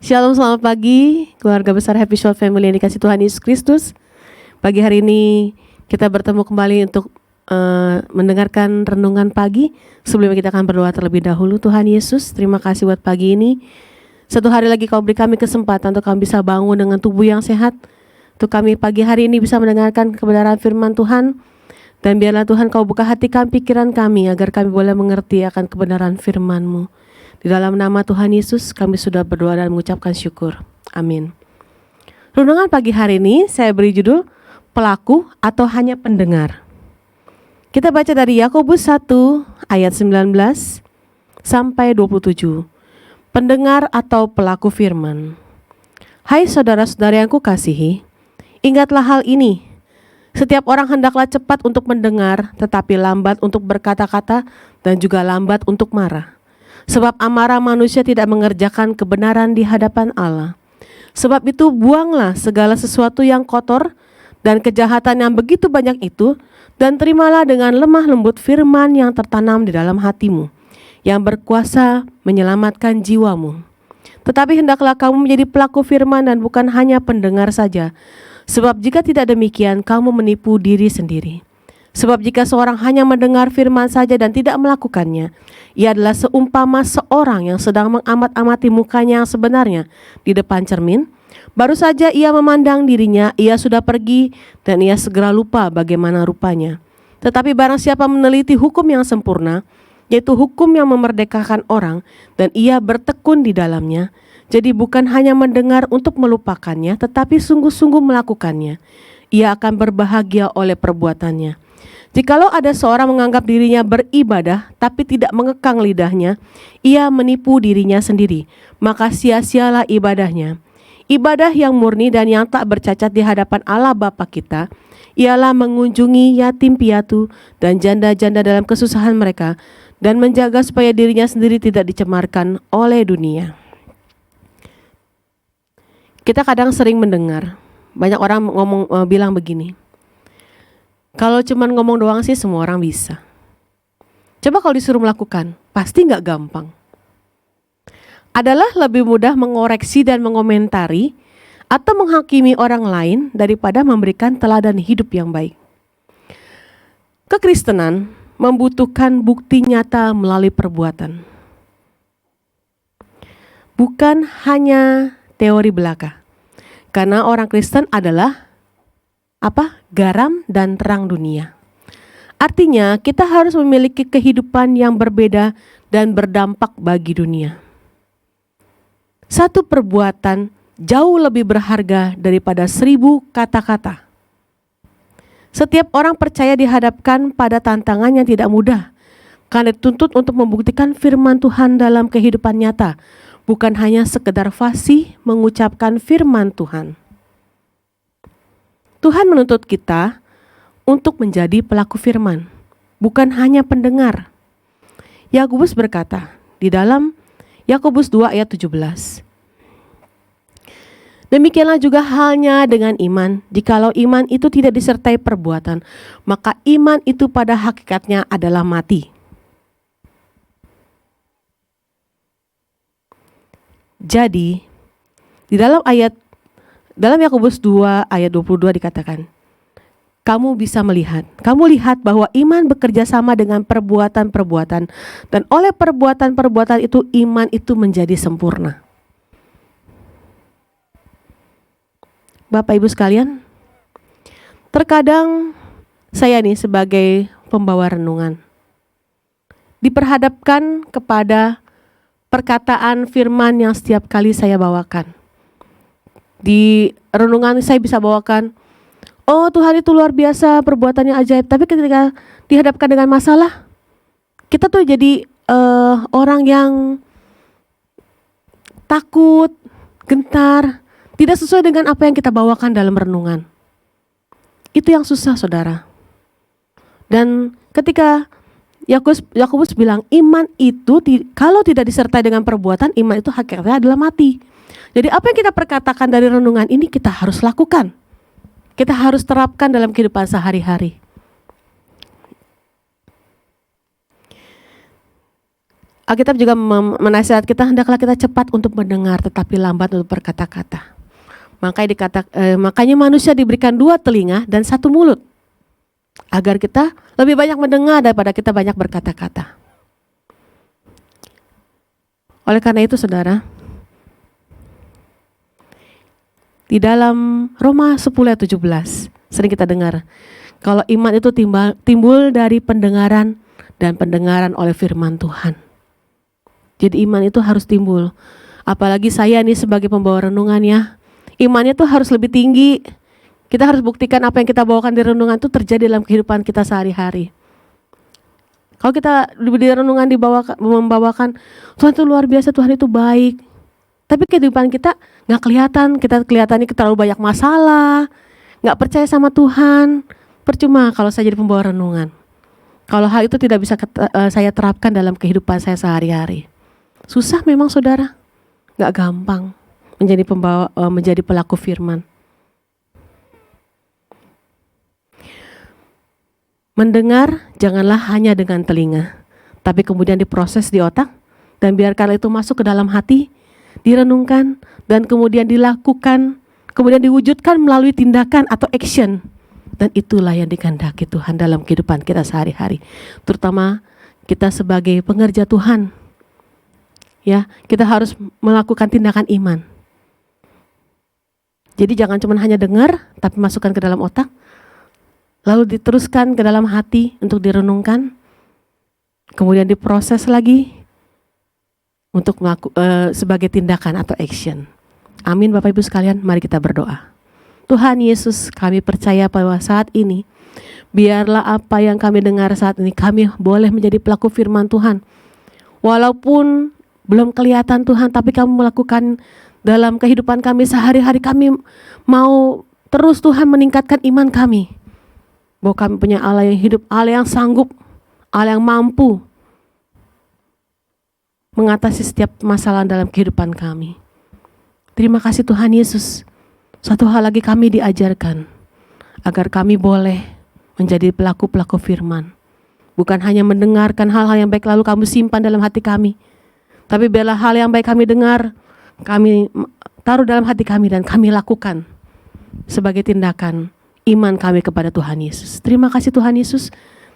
Shalom, selamat pagi keluarga besar Happy Short Family yang dikasih Tuhan Yesus Kristus. Pagi hari ini kita bertemu kembali untuk mendengarkan renungan pagi. Sebelumnya kita akan berdoa terlebih dahulu. Tuhan Yesus, terima kasih buat pagi ini. Satu hari lagi Kau beri kami kesempatan untuk kami bisa bangun dengan tubuh yang sehat, untuk kami pagi hari ini bisa mendengarkan kebenaran firman Tuhan. Dan biarlah Tuhan Kau buka hati kami, pikiran kami, agar kami boleh mengerti akan kebenaran firman-Mu. Di dalam nama Tuhan Yesus kami sudah berdoa dan mengucapkan syukur. Amin. Renungan pagi hari ini saya beri judul Pelaku atau hanya pendengar. Kita baca dari Yakobus 1 ayat 19 sampai 27. Pendengar atau pelaku firman. Hai saudara-saudara yang kukasihi, ingatlah hal ini. Setiap orang hendaklah cepat untuk mendengar, tetapi lambat untuk berkata-kata dan juga lambat untuk marah. Sebab amarah manusia tidak mengerjakan kebenaran di hadapan Allah. Sebab itu buanglah segala sesuatu yang kotor dan kejahatan yang begitu banyak itu, dan terimalah dengan lemah lembut firman yang tertanam di dalam hatimu, yang berkuasa menyelamatkan jiwamu. Tetapi hendaklah kamu menjadi pelaku firman dan bukan hanya pendengar saja. Sebab jika tidak demikian, kamu menipu diri sendiri. Sebab jika seorang hanya mendengar firman saja dan tidak melakukannya, ia adalah seumpama seorang yang sedang mengamat-amati mukanya yang sebenarnya di depan cermin. Baru saja ia memandang dirinya, ia sudah pergi dan ia segera lupa bagaimana rupanya. Tetapi barang siapa meneliti hukum yang sempurna, yaitu hukum yang memerdekakan orang, dan ia bertekun di dalamnya, jadi bukan hanya mendengar untuk melupakannya, tetapi sungguh-sungguh melakukannya, ia akan berbahagia oleh perbuatannya. Jikalau ada seorang menganggap dirinya beribadah tapi tidak mengekang lidahnya, ia menipu dirinya sendiri, maka sia-sialah ibadahnya. Ibadah yang murni dan yang tak bercacat di hadapan Allah Bapa kita ialah mengunjungi yatim piatu dan janda-janda dalam kesusahan mereka, dan menjaga supaya dirinya sendiri tidak dicemarkan oleh dunia. Kita kadang sering mendengar banyak orang bilang begini, kalau cuman ngomong doang sih semua orang bisa. Coba kalau disuruh melakukan, pasti nggak gampang. Adalah lebih mudah mengoreksi dan mengomentari atau menghakimi orang lain daripada memberikan teladan hidup yang baik. Kekristenan membutuhkan bukti nyata melalui perbuatan. Bukan hanya teori belaka. Karena orang Kristen adalah garam dan terang dunia. Artinya kita harus memiliki kehidupan yang berbeda dan berdampak bagi dunia. Satu perbuatan jauh lebih berharga daripada 1000 kata-kata. Setiap orang percaya dihadapkan pada tantangan yang tidak mudah, karena dituntut untuk membuktikan firman Tuhan dalam kehidupan nyata, bukan hanya sekedar fasih mengucapkan firman Tuhan. Tuhan menuntut kita untuk menjadi pelaku firman, bukan hanya pendengar. Yakobus berkata di dalam Yakobus 2 ayat 17. Demikianlah juga halnya dengan iman. Jikalau iman itu tidak disertai perbuatan, maka iman itu pada hakikatnya adalah mati. Jadi, di dalam Yakobus 2 ayat 22 dikatakan, kamu lihat bahwa iman bekerja sama dengan perbuatan-perbuatan, dan oleh perbuatan-perbuatan itu iman itu menjadi sempurna. Bapak Ibu sekalian, terkadang saya sebagai pembawa renungan diperhadapkan kepada perkataan firman yang setiap kali saya bawakan. Di renungan saya bisa bawakan, oh Tuhan itu luar biasa, perbuatannya ajaib. Tapi ketika dihadapkan dengan masalah, kita tuh jadi orang yang takut, gentar, tidak sesuai dengan apa yang kita bawakan dalam renungan. Itu yang susah, saudara. Dan ketika Yakobus bilang iman itu kalau tidak disertai dengan perbuatan, iman itu hakikatnya adalah mati. Jadi apa yang kita perkatakan dari renungan ini kita harus lakukan. Kita harus terapkan dalam kehidupan sehari-hari. Alkitab juga menasihat kita, hendaklah kita cepat untuk mendengar tetapi lambat untuk berkata-kata. Makanya manusia diberikan 2 telinga dan 1 mulut, agar kita lebih banyak mendengar daripada kita banyak berkata-kata. Oleh karena itu saudara, di dalam Roma 10 ayat 17 sering kita dengar, kalau iman itu timbul dari pendengaran dan pendengaran oleh firman Tuhan. Jadi iman itu harus timbul. Apalagi saya nih sebagai pembawa renungan ya, imannya tuh harus lebih tinggi. Kita harus buktikan apa yang kita bawakan di renungan itu terjadi dalam kehidupan kita sehari-hari. Kalau kita di renungan membawakan Tuhan itu luar biasa, Tuhan itu baik, tapi kehidupan kita nggak kelihatan, kita kelihatannya terlalu banyak masalah, nggak percaya sama Tuhan, percuma kalau saya jadi pembawa renungan. Kalau hal itu tidak bisa saya terapkan dalam kehidupan saya sehari-hari. Susah memang saudara, nggak gampang menjadi pelaku firman. Mendengar janganlah hanya dengan telinga, tapi kemudian diproses di otak dan biarkan itu masuk ke dalam hati, direnungkan dan kemudian dilakukan, kemudian diwujudkan melalui tindakan atau action. Dan itulah yang dikehendaki Tuhan dalam kehidupan kita sehari-hari, terutama kita sebagai pengerja Tuhan. Ya, kita harus melakukan tindakan iman. Jadi jangan cuma hanya dengar, tapi masukkan ke dalam otak, lalu diteruskan ke dalam hati untuk direnungkan, kemudian diproses lagi untuk sebagai tindakan atau action. Amin Bapak Ibu sekalian, mari kita berdoa. Tuhan Yesus, kami percaya bahwa saat ini, biarlah apa yang kami dengar saat ini, kami boleh menjadi pelaku firman Tuhan. Walaupun belum kelihatan Tuhan, tapi kamu melakukan dalam kehidupan kami sehari-hari. Kami mau terus Tuhan meningkatkan iman kami, bahwa kami punya Allah yang hidup, Allah yang sanggup, Allah yang mampu mengatasi setiap masalah dalam kehidupan kami. Terima kasih Tuhan Yesus. Satu hal lagi kami diajarkan, agar kami boleh menjadi pelaku-pelaku firman. Bukan hanya mendengarkan hal-hal yang baik lalu kamu simpan dalam hati kami, tapi biarlah hal yang baik kami dengar, kami taruh dalam hati kami dan kami lakukan sebagai tindakan iman kami kepada Tuhan Yesus. Terima kasih Tuhan Yesus.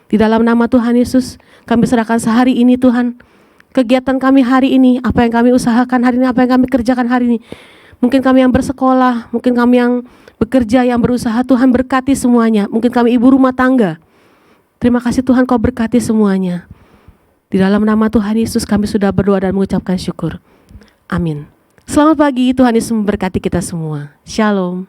Di dalam nama Tuhan Yesus, kami serahkan sehari ini Tuhan, kegiatan kami hari ini, apa yang kami usahakan hari ini, apa yang kami kerjakan hari ini. Mungkin kami yang bersekolah, mungkin kami yang bekerja, yang berusaha, Tuhan berkati semuanya. Mungkin kami ibu rumah tangga. Terima kasih Tuhan, Kau berkati semuanya. Di dalam nama Tuhan Yesus kami sudah berdoa dan mengucapkan syukur. Amin. Selamat pagi, Tuhan Yesus memberkati kita semua. Shalom.